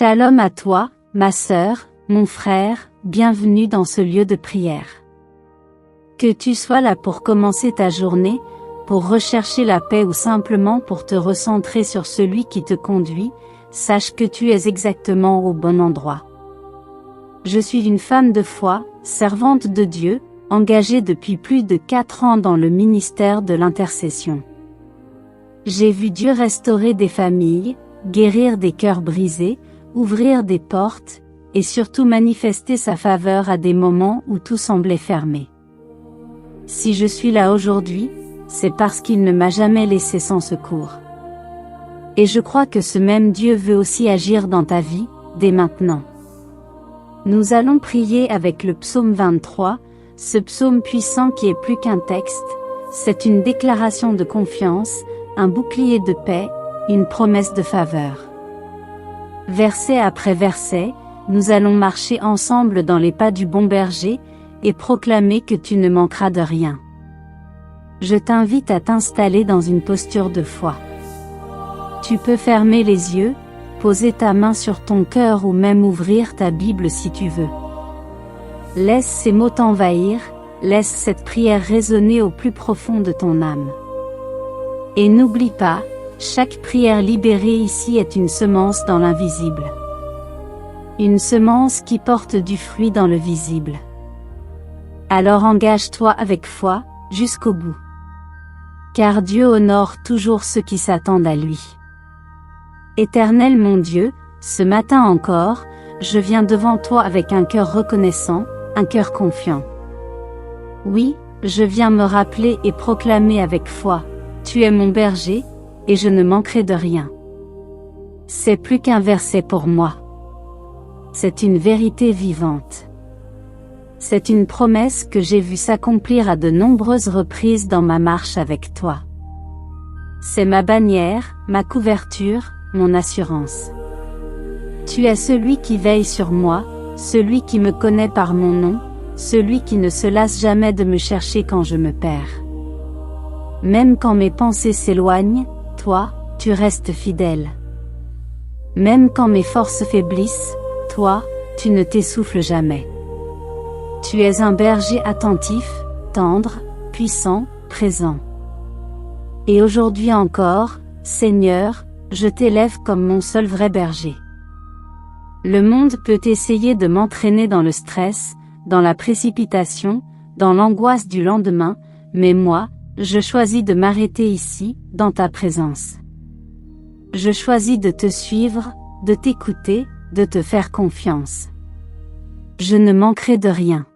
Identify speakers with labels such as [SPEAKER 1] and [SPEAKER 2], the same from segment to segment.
[SPEAKER 1] Shalom à toi, ma sœur, mon frère, bienvenue dans ce lieu de prière. Que tu sois là pour commencer ta journée, pour rechercher la paix ou simplement pour te recentrer sur celui qui te conduit, sache que tu es exactement au bon endroit. Je suis une femme de foi, servante de Dieu, engagée depuis plus de 4 ans dans le ministère de l'intercession. J'ai vu Dieu restaurer des familles, guérir des cœurs brisés, ouvrir des portes, et surtout manifester sa faveur à des moments où tout semblait fermé. Si je suis là aujourd'hui, c'est parce qu'il ne m'a jamais laissé sans secours. Et je crois que ce même Dieu veut aussi agir dans ta vie, dès maintenant. Nous allons prier avec le psaume 23, ce psaume puissant qui est plus qu'un texte, c'est une déclaration de confiance, un bouclier de paix, une promesse de faveur. Verset après verset, nous allons marcher ensemble dans les pas du bon berger, et proclamer que tu ne manqueras de rien. Je t'invite à t'installer dans une posture de foi. Tu peux fermer les yeux, poser ta main sur ton cœur ou même ouvrir ta Bible si tu veux. Laisse ces mots t'envahir, laisse cette prière résonner au plus profond de ton âme. Et n'oublie pas, chaque prière libérée ici est une semence dans l'invisible. Une semence qui porte du fruit dans le visible. Alors engage-toi avec foi, jusqu'au bout. Car Dieu honore toujours ceux qui s'attendent à lui. Éternel mon Dieu, ce matin encore, je viens devant toi avec un cœur reconnaissant, un cœur confiant. Oui, je viens me rappeler et proclamer avec foi, tu es mon berger, et je ne manquerai de rien. C'est plus qu'un verset pour moi. C'est une vérité vivante. C'est une promesse que j'ai vue s'accomplir à de nombreuses reprises dans ma marche avec toi. C'est ma bannière, ma couverture, mon assurance. Tu es celui qui veille sur moi, celui qui me connaît par mon nom, celui qui ne se lasse jamais de me chercher quand je me perds. Même quand mes pensées s'éloignent, toi, tu restes fidèle. Même quand mes forces faiblissent, toi, tu ne t'essouffles jamais. Tu es un berger attentif, tendre, puissant, présent. Et aujourd'hui encore, Seigneur, je t'élève comme mon seul vrai berger. Le monde peut essayer de m'entraîner dans le stress, dans la précipitation, dans l'angoisse du lendemain, mais moi, je choisis de m'arrêter ici, dans ta présence. Je choisis de te suivre, de t'écouter, de te faire confiance. Je ne manquerai de rien.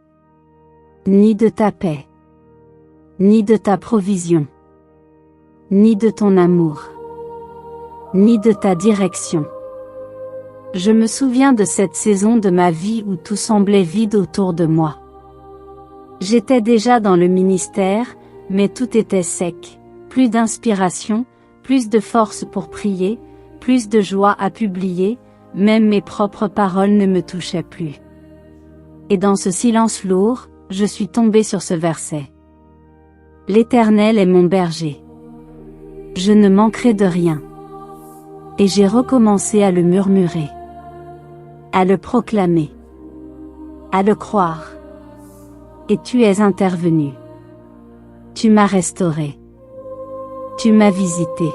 [SPEAKER 1] Ni de ta paix. Ni de ta provision. Ni de ton amour. Ni de ta direction. Je me souviens de cette saison de ma vie où tout semblait vide autour de moi. J'étais déjà dans le ministère, mais tout était sec, plus d'inspiration, plus de force pour prier, plus de joie à publier, même mes propres paroles ne me touchaient plus. Et dans ce silence lourd, je suis tombée sur ce verset. L'Éternel est mon berger. Je ne manquerai de rien. Et j'ai recommencé à le murmurer. À le proclamer. À le croire. Et tu es intervenu. Tu m'as restauré. Tu m'as visité.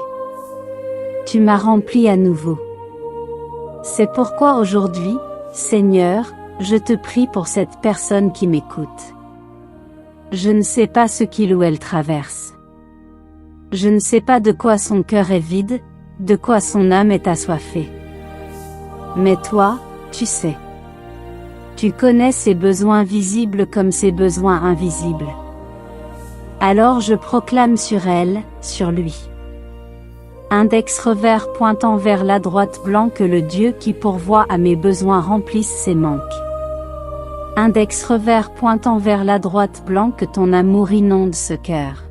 [SPEAKER 1] Tu m'as rempli à nouveau. C'est pourquoi aujourd'hui, Seigneur, je te prie pour cette personne qui m'écoute. Je ne sais pas ce qu'il ou elle traverse. Je ne sais pas de quoi son cœur est vide, de quoi son âme est assoiffée. Mais toi, tu sais. Tu connais ses besoins visibles comme ses besoins invisibles. Alors je proclame sur elle, sur lui. Index revers pointant vers la droite blanc que le Dieu qui pourvoit à mes besoins remplisse ses manques. Index revers pointant vers la droite blanc que ton amour inonde ce cœur.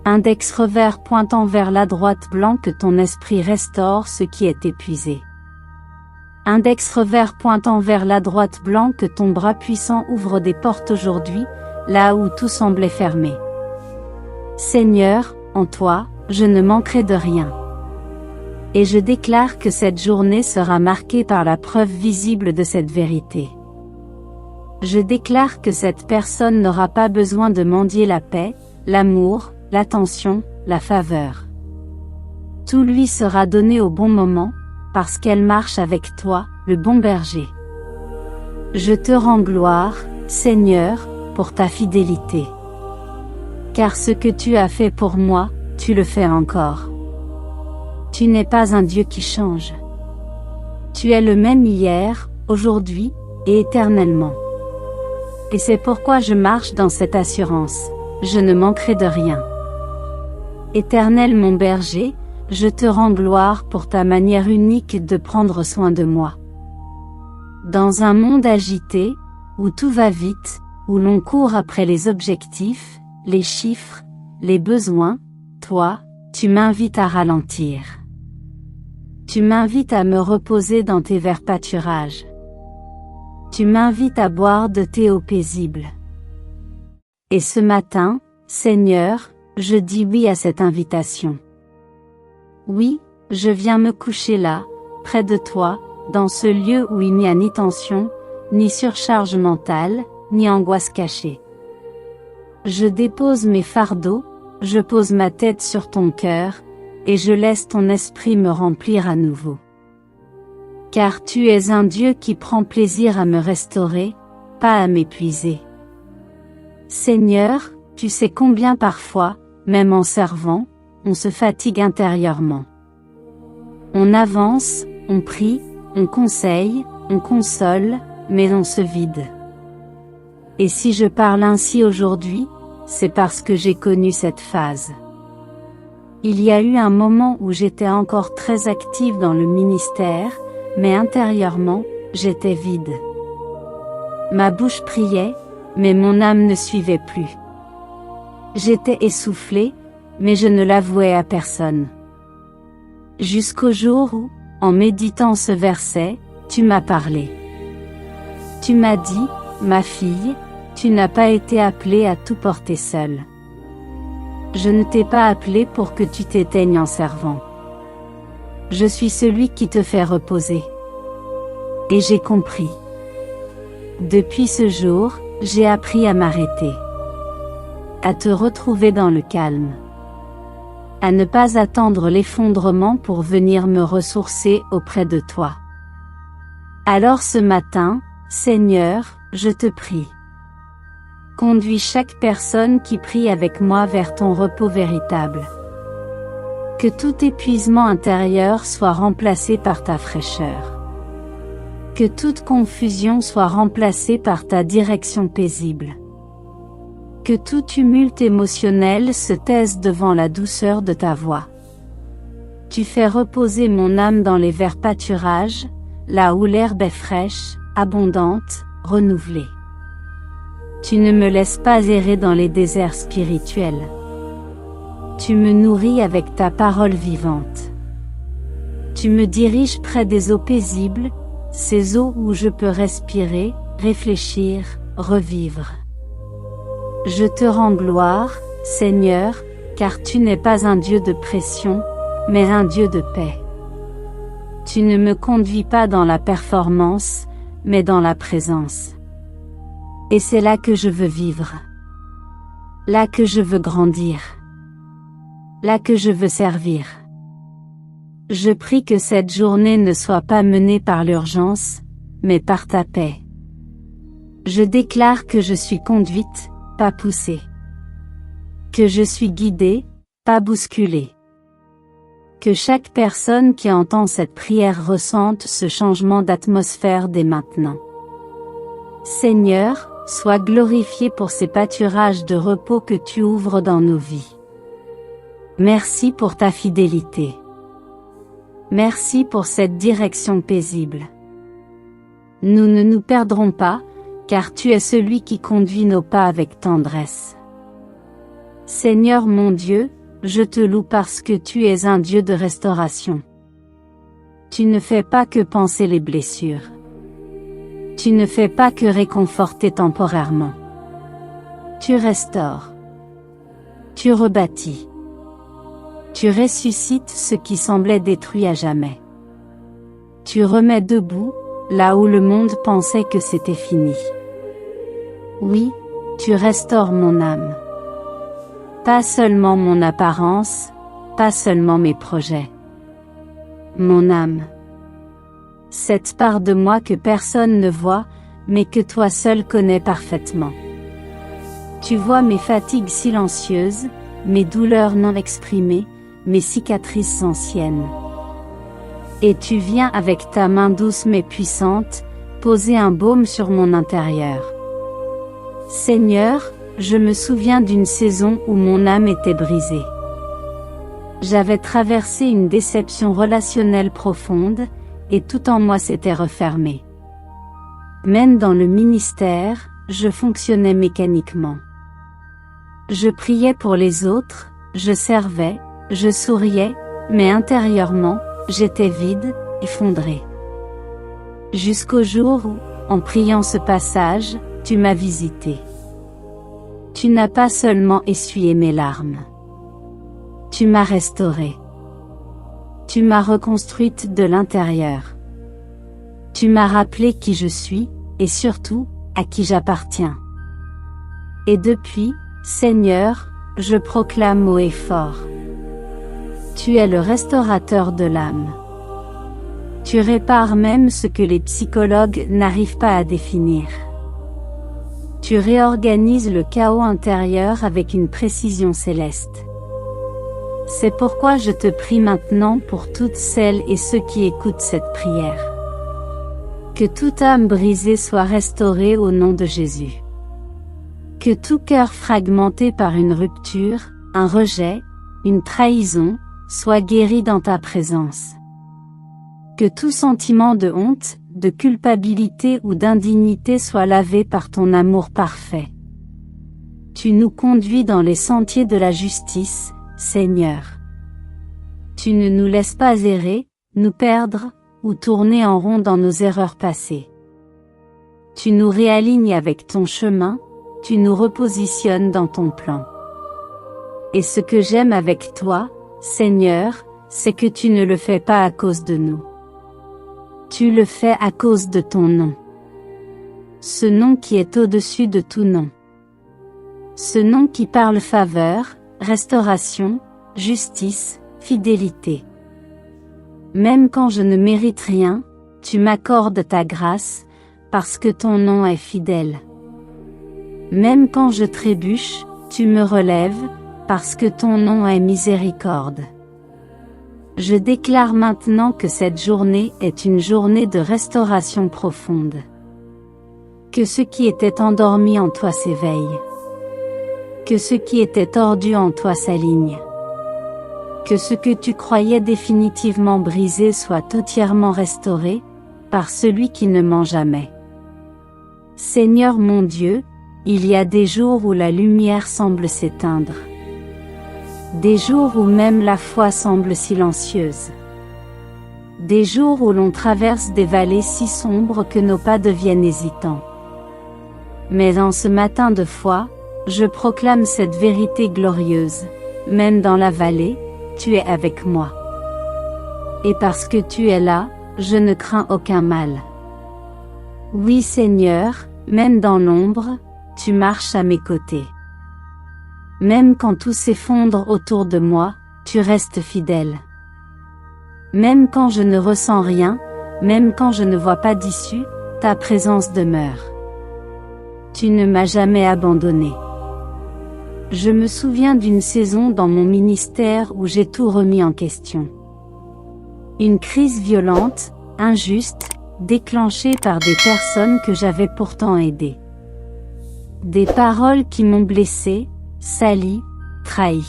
[SPEAKER 1] Index revers pointant vers la droite blanc que ton esprit restaure ce qui est épuisé. Index revers pointant vers la droite blanc que ton bras puissant ouvre des portes aujourd'hui, là où tout semblait fermé. Seigneur, en toi, je ne manquerai de rien. Et je déclare que cette journée sera marquée par la preuve visible de cette vérité. Je déclare que cette personne n'aura pas besoin de mendier la paix, l'amour, l'attention, la faveur. Tout lui sera donné au bon moment, parce qu'elle marche avec toi, le bon berger. Je te rends gloire, Seigneur, pour ta fidélité. Car ce que tu as fait pour moi, tu le fais encore. Tu n'es pas un Dieu qui change. Tu es le même hier, aujourd'hui, et éternellement. Et c'est pourquoi je marche dans cette assurance, je ne manquerai de rien. Éternel mon berger, je te rends gloire pour ta manière unique de prendre soin de moi. Dans un monde agité, où tout va vite, où l'on court après les objectifs, les chiffres, les besoins, toi, tu m'invites à ralentir. Tu m'invites à me reposer dans tes verts pâturages. Tu m'invites à boire de tes eaux paisibles. Et ce matin, Seigneur, je dis oui à cette invitation. Oui, je viens me coucher là, près de toi, dans ce lieu où il n'y a ni tension, ni surcharge mentale, ni angoisse cachée. Je dépose mes fardeaux, je pose ma tête sur ton cœur, et je laisse ton esprit me remplir à nouveau. Car tu es un Dieu qui prend plaisir à me restaurer, pas à m'épuiser. Seigneur, tu sais combien parfois, même en servant, on se fatigue intérieurement. On avance, on prie, on conseille, on console, mais on se vide. Et si je parle ainsi aujourd'hui, c'est parce que j'ai connu cette phase. Il y a eu un moment où j'étais encore très active dans le ministère, mais intérieurement, j'étais vide. Ma bouche priait, mais mon âme ne suivait plus. J'étais essoufflée, mais je ne l'avouais à personne. Jusqu'au jour où, en méditant ce verset, tu m'as parlé. Tu m'as dit, ma fille, tu n'as pas été appelée à tout porter seule. Je ne t'ai pas appelée pour que tu t'éteignes en servant. Je suis celui qui te fait reposer. Et j'ai compris. Depuis ce jour, j'ai appris à m'arrêter. À te retrouver dans le calme. À ne pas attendre l'effondrement pour venir me ressourcer auprès de toi. Alors ce matin, Seigneur, je te prie. Conduis chaque personne qui prie avec moi vers ton repos véritable. Que tout épuisement intérieur soit remplacé par ta fraîcheur. Que toute confusion soit remplacée par ta direction paisible. Que tout tumulte émotionnel se taise devant la douceur de ta voix. Tu fais reposer mon âme dans les verts pâturages, là où l'herbe est fraîche, abondante, renouvelée. Tu ne me laisses pas errer dans les déserts spirituels. Tu me nourris avec ta parole vivante. Tu me diriges près des eaux paisibles, ces eaux où je peux respirer, réfléchir, revivre. Je te rends gloire, Seigneur, car tu n'es pas un Dieu de pression, mais un Dieu de paix. Tu ne me conduis pas dans la performance, mais dans la présence. Et c'est là que je veux vivre. Là que je veux grandir. Là que je veux servir. Je prie que cette journée ne soit pas menée par l'urgence, mais par ta paix. Je déclare que je suis conduite, pas poussée. Que je suis guidée, pas bousculée. Que chaque personne qui entend cette prière ressente ce changement d'atmosphère dès maintenant. Seigneur, sois glorifié pour ces pâturages de repos que tu ouvres dans nos vies. Merci pour ta fidélité. Merci pour cette direction paisible. Nous ne nous perdrons pas, car tu es celui qui conduit nos pas avec tendresse. Seigneur mon Dieu, je te loue parce que tu es un Dieu de restauration. Tu ne fais pas que panser les blessures. Tu ne fais pas que réconforter temporairement. Tu restaures. Tu rebâtis. Tu ressuscites ce qui semblait détruit à jamais. Tu remets debout, là où le monde pensait que c'était fini. Oui, tu restaures mon âme. Pas seulement mon apparence, pas seulement mes projets. Mon âme. Cette part de moi que personne ne voit, mais que toi seul connais parfaitement. Tu vois mes fatigues silencieuses, mes douleurs non exprimées, mes cicatrices anciennes. Et tu viens avec ta main douce mais puissante, poser un baume sur mon intérieur. Seigneur, je me souviens d'une saison où mon âme était brisée. J'avais traversé une déception relationnelle profonde, et tout en moi s'était refermé. Même dans le ministère, je fonctionnais mécaniquement. Je priais pour les autres, je servais, je souriais, mais intérieurement, j'étais vide, effondré. Jusqu'au jour où, en priant ce passage, tu m'as visité. Tu n'as pas seulement essuyé mes larmes. Tu m'as restaurée. Tu m'as reconstruite de l'intérieur. Tu m'as rappelé qui je suis, et surtout, à qui j'appartiens. Et depuis, Seigneur, je proclame haut et fort. Tu es le restaurateur de l'âme. Tu répares même ce que les psychologues n'arrivent pas à définir. Tu réorganises le chaos intérieur avec une précision céleste. C'est pourquoi je te prie maintenant pour toutes celles et ceux qui écoutent cette prière. Que toute âme brisée soit restaurée au nom de Jésus. Que tout cœur fragmenté par une rupture, un rejet, une trahison, soit guéri dans ta présence. Que tout sentiment de honte, de culpabilité ou d'indignité soit lavé par ton amour parfait. Tu nous conduis dans les sentiers de la justice, Seigneur. Tu ne nous laisses pas errer, nous perdre, ou tourner en rond dans nos erreurs passées. Tu nous réalignes avec ton chemin, tu nous repositionnes dans ton plan. Et ce que j'aime avec toi, Seigneur, c'est que tu ne le fais pas à cause de nous. Tu le fais à cause de ton nom. Ce nom qui est au-dessus de tout nom. Ce nom qui parle faveur, restauration, justice, fidélité. Même quand je ne mérite rien, tu m'accordes ta grâce, parce que ton nom est fidèle. Même quand je trébuche, tu me relèves, parce que ton nom est miséricorde. Je déclare maintenant que cette journée est une journée de restauration profonde. Que ce qui était endormi en toi s'éveille. Que ce qui était tordu en toi s'aligne. Que ce que tu croyais définitivement brisé soit entièrement restauré, par celui qui ne ment jamais. Seigneur mon Dieu, il y a des jours où la lumière semble s'éteindre. Des jours où même la foi semble silencieuse. Des jours où l'on traverse des vallées si sombres que nos pas deviennent hésitants. Mais en ce matin de foi, je proclame cette vérité glorieuse, même dans la vallée, tu es avec moi. Et parce que tu es là, je ne crains aucun mal. Oui Seigneur, même dans l'ombre, tu marches à mes côtés. Même quand tout s'effondre autour de moi, tu restes fidèle. Même quand je ne ressens rien, même quand je ne vois pas d'issue, ta présence demeure. Tu ne m'as jamais abandonné. Je me souviens d'une saison dans mon ministère où j'ai tout remis en question. Une crise violente, injuste, déclenchée par des personnes que j'avais pourtant aidées. Des paroles qui m'ont blessée, salie, trahi.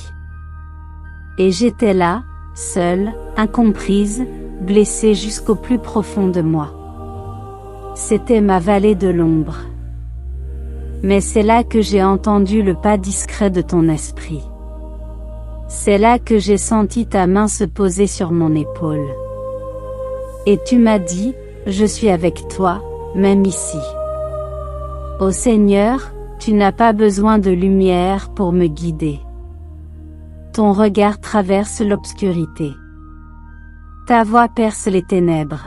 [SPEAKER 1] Et j'étais là, seule, incomprise, blessée jusqu'au plus profond de moi. C'était ma vallée de l'ombre. Mais c'est là que j'ai entendu le pas discret de ton esprit. C'est là que j'ai senti ta main se poser sur mon épaule. Et tu m'as dit, je suis avec toi, même ici. Ô Seigneur, tu n'as pas besoin de lumière pour me guider. Ton regard traverse l'obscurité. Ta voix perce les ténèbres.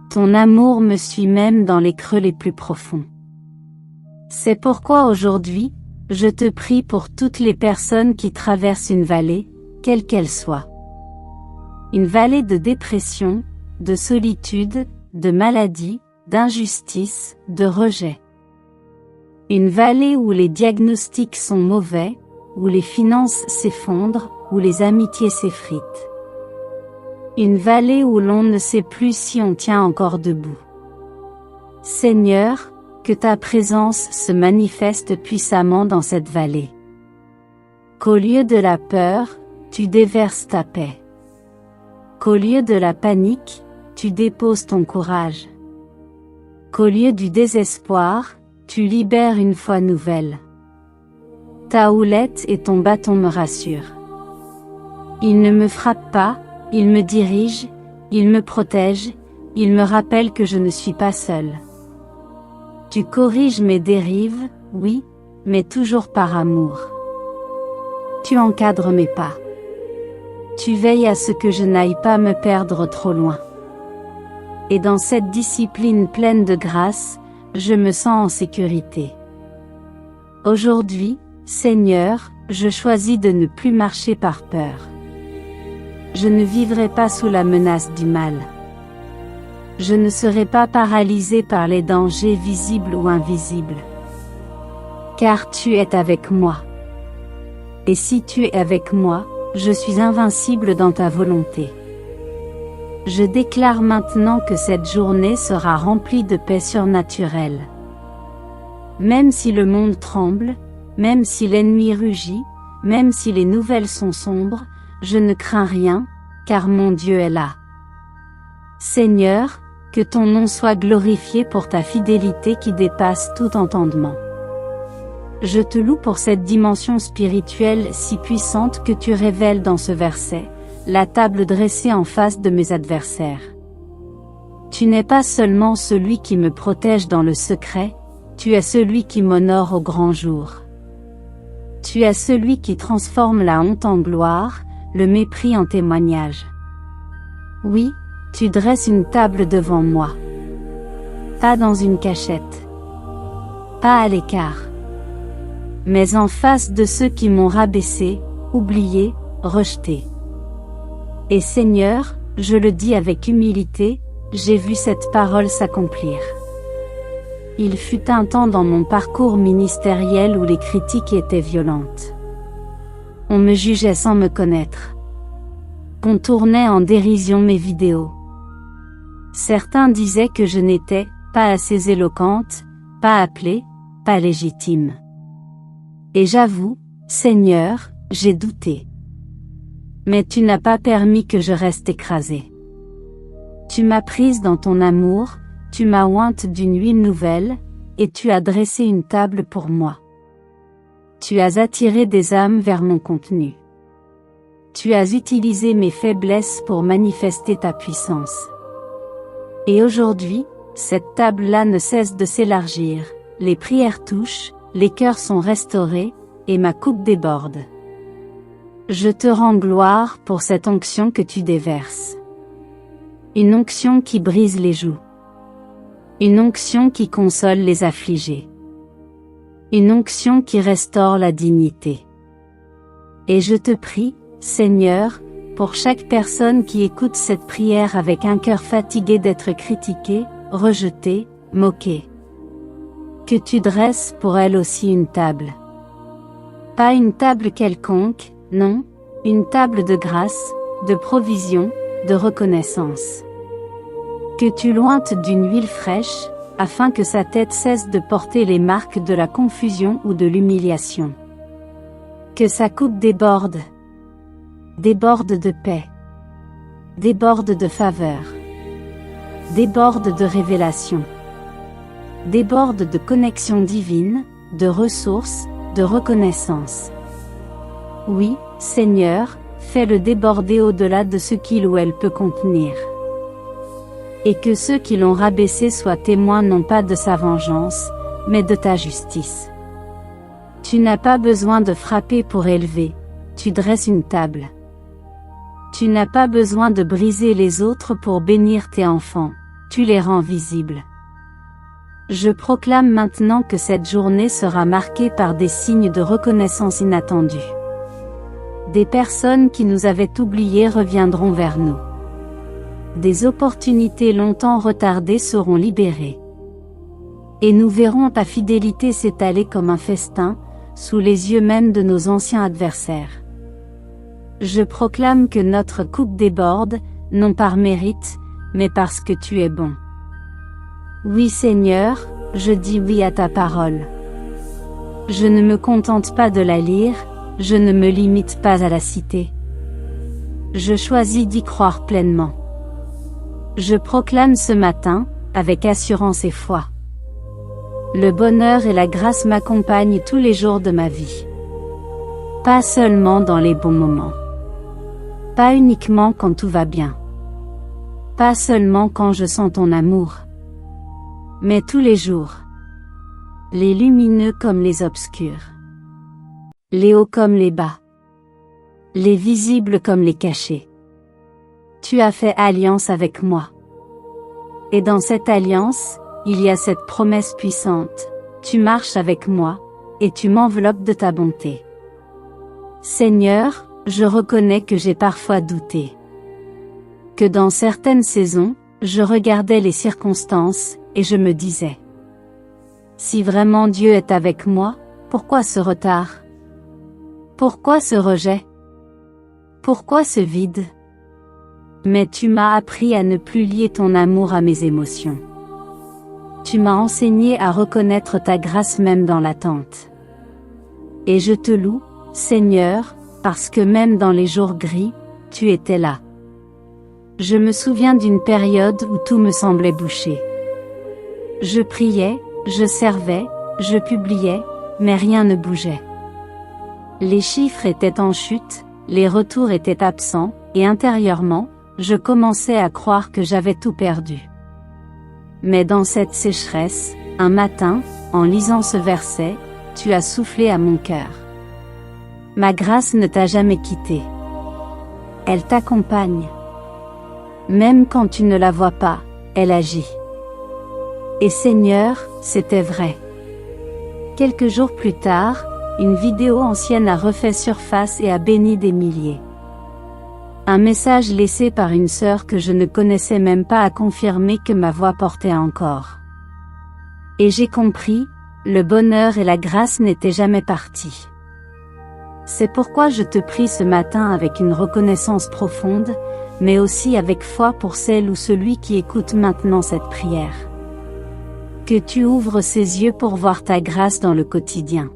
[SPEAKER 1] Ton amour me suit même dans les creux les plus profonds. C'est pourquoi aujourd'hui, je te prie pour toutes les personnes qui traversent une vallée, quelle qu'elle soit. Une vallée de dépression, de solitude, de maladie, d'injustice, de rejet. Une vallée où les diagnostics sont mauvais, où les finances s'effondrent, où les amitiés s'effritent. Une vallée où l'on ne sait plus si on tient encore debout. Seigneur, que ta présence se manifeste puissamment dans cette vallée. Qu'au lieu de la peur, tu déverses ta paix. Qu'au lieu de la panique, tu déposes ton courage. Qu'au lieu du désespoir, tu libères une foi nouvelle. Ta houlette et ton bâton me rassurent. Ils ne me frappent pas, ils me dirigent, ils me protègent, ils me rappellent que je ne suis pas seule. Tu corriges mes dérives, oui, mais toujours par amour. Tu encadres mes pas. Tu veilles à ce que je n'aille pas me perdre trop loin. Et dans cette discipline pleine de grâce, je me sens en sécurité. Aujourd'hui, Seigneur, je choisis de ne plus marcher par peur. Je ne vivrai pas sous la menace du mal. Je ne serai pas paralysé par les dangers visibles ou invisibles. Car tu es avec moi. Et si tu es avec moi, je suis invincible dans ta volonté. Je déclare maintenant que cette journée sera remplie de paix surnaturelle. Même si le monde tremble, même si l'ennemi rugit, même si les nouvelles sont sombres, je ne crains rien, car mon Dieu est là. Seigneur, que ton nom soit glorifié pour ta fidélité qui dépasse tout entendement. Je te loue pour cette dimension spirituelle si puissante que tu révèles dans ce verset, la table dressée en face de mes adversaires. Tu n'es pas seulement celui qui me protège dans le secret, tu es celui qui m'honore au grand jour. Tu es celui qui transforme la honte en gloire, le mépris en témoignage. Oui, tu dresses une table devant moi. Pas dans une cachette. Pas à l'écart. Mais en face de ceux qui m'ont rabaissé, oublié, rejeté. Et Seigneur, je le dis avec humilité, j'ai vu cette parole s'accomplir. Il fut un temps dans mon parcours ministériel où les critiques étaient violentes. On me jugeait sans me connaître. On tournait en dérision mes vidéos. Certains disaient que je n'étais pas assez éloquente, pas appelée, pas légitime. Et j'avoue, Seigneur, j'ai douté. Mais tu n'as pas permis que je reste écrasée. Tu m'as prise dans ton amour, tu m'as ointe d'une huile nouvelle, et tu as dressé une table pour moi. Tu as attiré des âmes vers mon contenu. Tu as utilisé mes faiblesses pour manifester ta puissance. Et aujourd'hui, cette table-là ne cesse de s'élargir, les prières touchent, les cœurs sont restaurés, et ma coupe déborde. Je te rends gloire pour cette onction que tu déverses. Une onction qui brise les joues. Une onction qui console les affligés. Une onction qui restaure la dignité. Et je te prie, Seigneur, pour chaque personne qui écoute cette prière avec un cœur fatigué d'être critiqué, rejeté, moqué. Que tu dresses pour elle aussi une table. Pas une table quelconque, non, une table de grâce, de provision, de reconnaissance. Que tu l'ointes d'une huile fraîche, afin que sa tête cesse de porter les marques de la confusion ou de l'humiliation. Que sa coupe déborde. Déborde de paix. Déborde de faveur. Déborde de révélation. Déborde de connexion divine, de ressources, de reconnaissance. Oui, Seigneur, fais-le déborder au-delà de ce qu'il ou elle peut contenir. Et que ceux qui l'ont rabaissé soient témoins non pas de sa vengeance, mais de ta justice. Tu n'as pas besoin de frapper pour élever, tu dresses une table. Tu n'as pas besoin de briser les autres pour bénir tes enfants, tu les rends visibles. Je proclame maintenant que cette journée sera marquée par des signes de reconnaissance inattendus. Des personnes qui nous avaient oubliés reviendront vers nous. Des opportunités longtemps retardées seront libérées. Et nous verrons ta fidélité s'étaler comme un festin, sous les yeux même de nos anciens adversaires. Je proclame que notre coupe déborde, non par mérite, mais parce que tu es bon. Oui Seigneur, je dis oui à ta parole. Je ne me contente pas de la lire, je ne me limite pas à la citer. Je choisis d'y croire pleinement. Je proclame ce matin, avec assurance et foi. Le bonheur et la grâce m'accompagnent tous les jours de ma vie. Pas seulement dans les bons moments. Pas uniquement quand tout va bien. Pas seulement quand je sens ton amour. Mais tous les jours. Les lumineux comme les obscurs. Les hauts comme les bas. Les visibles comme les cachés. Tu as fait alliance avec moi. Et dans cette alliance, il y a cette promesse puissante, tu marches avec moi, et tu m'enveloppes de ta bonté. Seigneur, je reconnais que j'ai parfois douté. Que dans certaines saisons, je regardais les circonstances, et je me disais. Si vraiment Dieu est avec moi, pourquoi ce retard? Pourquoi ce rejet? Pourquoi ce vide? Mais tu m'as appris à ne plus lier ton amour à mes émotions. Tu m'as enseigné à reconnaître ta grâce même dans l'attente. Et je te loue, Seigneur, parce que même dans les jours gris, tu étais là. Je me souviens d'une période où tout me semblait bouché. Je priais, je servais, je publiais, mais rien ne bougeait. Les chiffres étaient en chute, les retours étaient absents, et intérieurement, je commençais à croire que j'avais tout perdu. Mais dans cette sécheresse, un matin, en lisant ce verset, tu as soufflé à mon cœur. Ma grâce ne t'a jamais quitté. Elle t'accompagne. Même quand tu ne la vois pas, elle agit. Et Seigneur, c'était vrai. Quelques jours plus tard, une vidéo ancienne a refait surface et a béni des milliers. Un message laissé par une sœur que je ne connaissais même pas a confirmé que ma voix portait encore. Et j'ai compris, le bonheur et la grâce n'étaient jamais partis. C'est pourquoi je te prie ce matin avec une reconnaissance profonde, mais aussi avec foi pour celle ou celui qui écoute maintenant cette prière. Que tu ouvres ses yeux pour voir ta grâce dans le quotidien.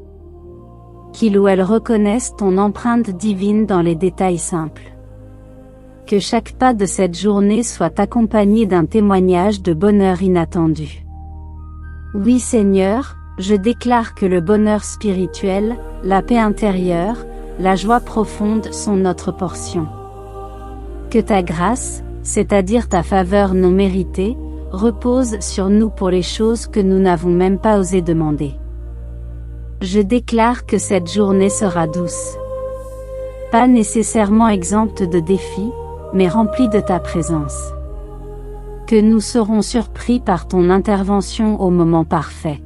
[SPEAKER 1] Qu'il ou elle reconnaisse ton empreinte divine dans les détails simples. Que chaque pas de cette journée soit accompagné d'un témoignage de bonheur inattendu. Oui Seigneur, je déclare que le bonheur spirituel, la paix intérieure, la joie profonde sont notre portion. Que ta grâce, c'est-à-dire ta faveur non méritée, repose sur nous pour les choses que nous n'avons même pas osé demander. Je déclare que cette journée sera douce. Pas nécessairement exempte de défis, mais remplie de ta présence. Que nous serons surpris par ton intervention au moment parfait.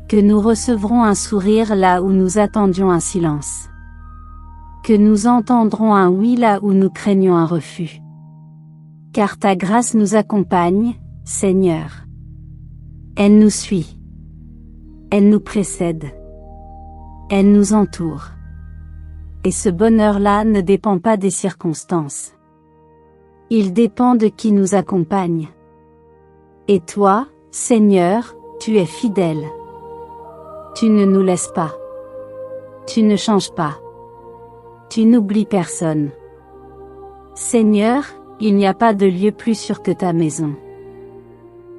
[SPEAKER 1] Que nous recevrons un sourire là où nous attendions un silence. Que nous entendrons un oui là où nous craignons un refus. Car ta grâce nous accompagne, Seigneur. Elle nous suit. Elle nous précède. Elle nous entoure. Et ce bonheur-là ne dépend pas des circonstances. Il dépend de qui nous accompagne. Et toi, Seigneur, tu es fidèle. Tu ne nous laisses pas. Tu ne changes pas. Tu n'oublies personne. Seigneur, il n'y a pas de lieu plus sûr que ta maison.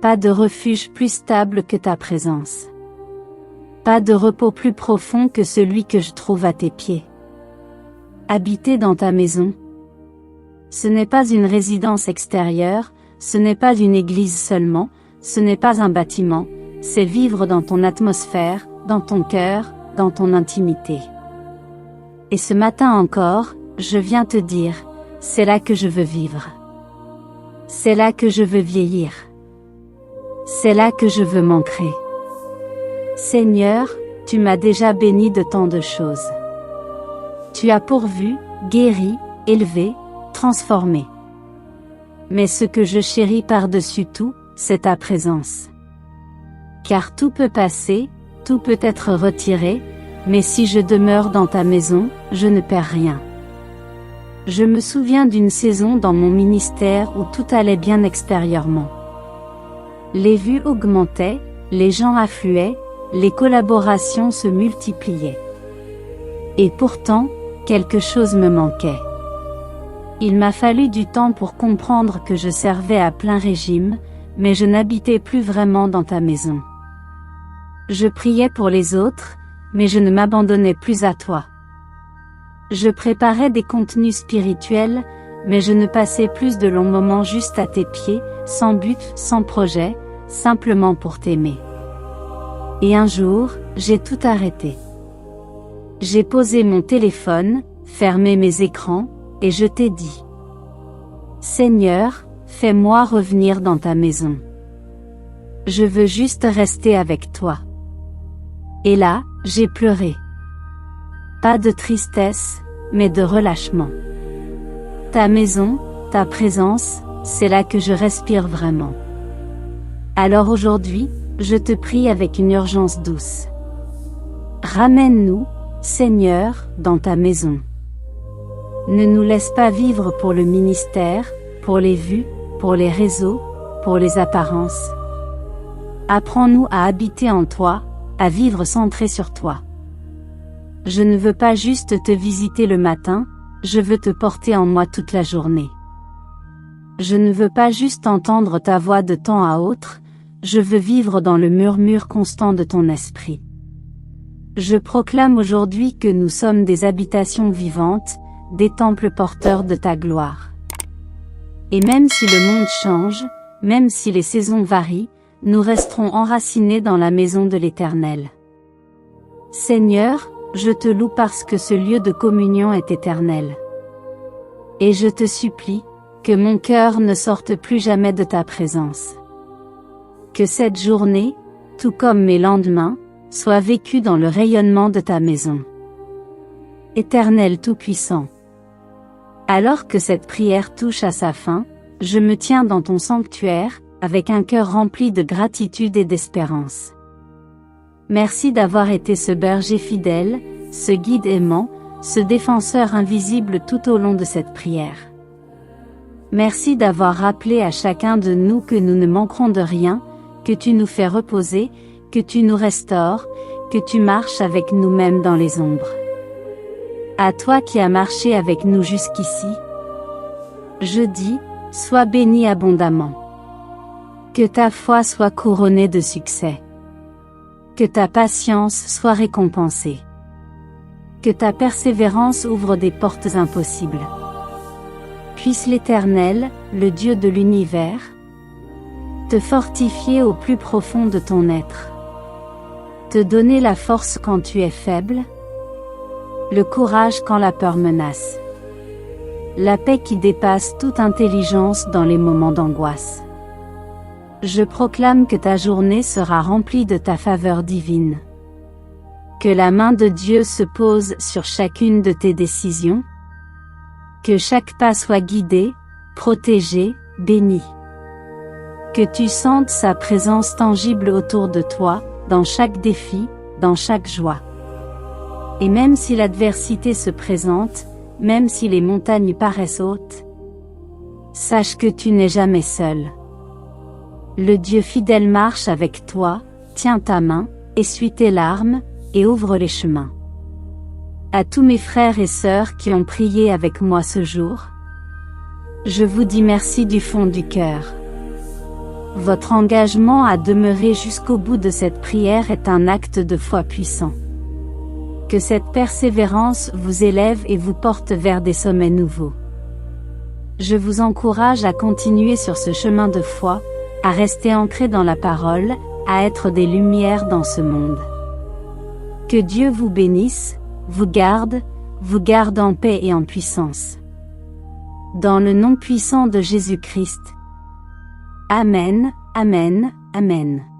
[SPEAKER 1] Pas de refuge plus stable que ta présence. Pas de repos plus profond que celui que je trouve à tes pieds. Habiter dans ta maison. Ce n'est pas une résidence extérieure, ce n'est pas une église seulement, ce n'est pas un bâtiment, c'est vivre dans ton atmosphère, dans ton cœur, dans ton intimité. Et ce matin encore, je viens te dire, c'est là que je veux vivre. C'est là que je veux vieillir. C'est là que je veux m'ancrer. Seigneur, tu m'as déjà béni de tant de choses. Tu as pourvu, guéri, élevé, transformé. Mais ce que je chéris par-dessus tout, c'est ta présence. Car tout peut passer, tout peut être retiré, mais si je demeure dans ta maison, je ne perds rien. Je me souviens d'une saison dans mon ministère où tout allait bien extérieurement. Les vues augmentaient, les gens affluaient, les collaborations se multipliaient. Et pourtant, quelque chose me manquait. Il m'a fallu du temps pour comprendre que je servais à plein régime, mais je n'habitais plus vraiment dans ta maison. Je priais pour les autres, mais je ne m'abandonnais plus à toi. Je préparais des contenus spirituels, mais je ne passais plus de longs moments juste à tes pieds, sans but, sans projet, simplement pour t'aimer. Et un jour, j'ai tout arrêté. J'ai posé mon téléphone, fermé mes écrans, et je t'ai dit: Seigneur, fais-moi revenir dans ta maison. Je veux juste rester avec toi. Et là, j'ai pleuré. Pas de tristesse, mais de relâchement. Ta maison, ta présence, c'est là que je respire vraiment. Alors aujourd'hui, je te prie avec une urgence douce. Ramène-nous, Seigneur, dans ta maison. Ne nous laisse pas vivre pour le ministère, pour les vues, pour les réseaux, pour les apparences. Apprends-nous à habiter en toi, à vivre centré sur toi. Je ne veux pas juste te visiter le matin, je veux te porter en moi toute la journée. Je ne veux pas juste entendre ta voix de temps à autre, je veux vivre dans le murmure constant de ton esprit. Je proclame aujourd'hui que nous sommes des habitations vivantes, des temples porteurs de ta gloire. Et même si le monde change, même si les saisons varient, nous resterons enracinés dans la maison de l'Éternel. Seigneur, je te loue parce que ce lieu de communion est éternel. Et je te supplie, que mon cœur ne sorte plus jamais de ta présence. Que cette journée, tout comme mes lendemains, soit vécue dans le rayonnement de ta maison. Éternel Tout-Puissant. Alors que cette prière touche à sa fin, je me tiens dans ton sanctuaire, avec un cœur rempli de gratitude et d'espérance. Merci d'avoir été ce berger fidèle, ce guide aimant, ce défenseur invisible tout au long de cette prière. Merci d'avoir rappelé à chacun de nous que nous ne manquerons de rien, que tu nous fais reposer, que tu nous restaures, que tu marches avec nous-mêmes dans les ombres. À toi qui as marché avec nous jusqu'ici, je dis, sois béni abondamment. Que ta foi soit couronnée de succès. Que ta patience soit récompensée. Que ta persévérance ouvre des portes impossibles. Puisse l'Éternel, le Dieu de l'univers, te fortifier au plus profond de ton être. Te donner la force quand tu es faible, le courage quand la peur menace. La paix qui dépasse toute intelligence dans les moments d'angoisse. Je proclame que ta journée sera remplie de ta faveur divine. Que la main de Dieu se pose sur chacune de tes décisions. Que chaque pas soit guidé, protégé, béni. Que tu sentes sa présence tangible autour de toi, dans chaque défi, dans chaque joie. Et même si l'adversité se présente, même si les montagnes paraissent hautes, sache que tu n'es jamais seul. Le Dieu fidèle marche avec toi, tient ta main, essuie tes larmes, et ouvre les chemins. À tous mes frères et sœurs qui ont prié avec moi ce jour, je vous dis merci du fond du cœur. Votre engagement à demeurer jusqu'au bout de cette prière est un acte de foi puissant. Que cette persévérance vous élève et vous porte vers des sommets nouveaux. Je vous encourage à continuer sur ce chemin de foi, à rester ancré dans la parole, à être des lumières dans ce monde. Que Dieu vous bénisse, vous garde, vous garde en paix et en puissance. Dans le nom puissant de Jésus-Christ. Amen, Amen, Amen.